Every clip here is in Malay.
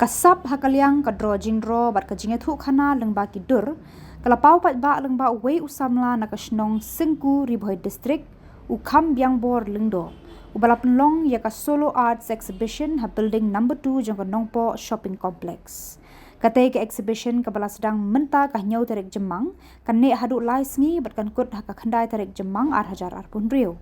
kasap hakaliang kadro jingro bat kajinge thu khana lengba kidur kalapau Paidbah lengba wei usamla na kashnong singku ribhoi district u Khambiangbor lengdo ubalapenlong ya ka solo arts exhibition ha building number 2 jong Nongpoh shopping complex katai ke exhibition kabala sedang menta ka nyau tarik jemang kan ne hadu lai sngi bat kan kut ha ka khandai tarik jemang ar hajar ar pun riu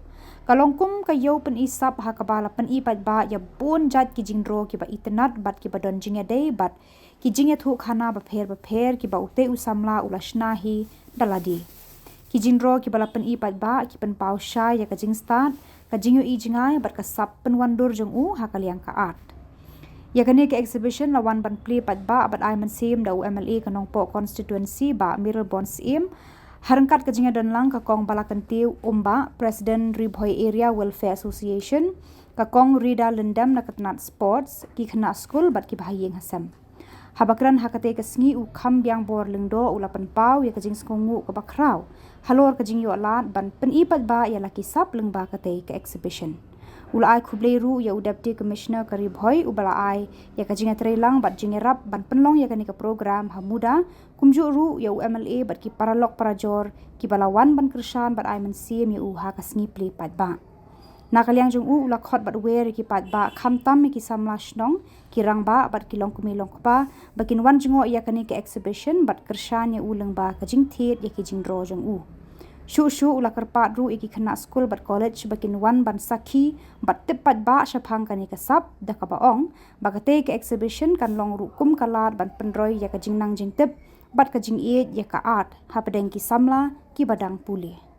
kalongkum ka yau pen isap ha kabala pen I Paidbah ya bon jat ki jingro ki ba itnat bat ki ba don jinge dei bat ki jinge thu khana ba pher ki ba ute usamla ulashna hi daladi ki jingro ki bala pen I Paidbah ki pen pau sha ya ka jing start ka jingu I jingai bat ka sap pen wandur jong u ha kaliang ka art ya kane ke exhibition lawan ban play Paidbah bat ai man sim da UMLA ka Nongpoh constituency ba mirror bonds im harangkat ka jinga don lang ka kong balakan tiu umba president ribhoi area welfare association ka kong rida lendam na katnat sports ki khana school bat ki bahayeng hasam habakran hakate ka sngi u Khambiangbor lengdo ulapan pau ya ka jing skongu ka bakraw halor ka jing yo lat ban pen I Paidbah ya laki sap lengba kate ka exhibition ula ai khubleru ya deputy commissioner ka ribhoi ubala ai ya ka jinga trelang bat jingerap ban penlong ya kani ka program hamuda kumju ru ya UMLA bat ki paralok parajor ki balawan ban krishan bat ai man sim ya u ha ka sngi play Paidbah nakaliang jong u ula khot bat wer ki Paidbah khamtam ki Samla shnong ki rangba bat ki longkumi longkpa bakin wan jingo ya kani ka exhibition bat krishan ya u lengba ka jing thet ya ki jing ro jong u shu ula karpat ru iki khana school bat college bakin wan ban sakhi bat tip Paidbah shaphang kani kasap da ka baong bagate ke exhibition kan long ru kum kalat ban penroi ya ka jingnang jing tip bat ka jing e ya ka art ha padeng ki Samla ki badang pule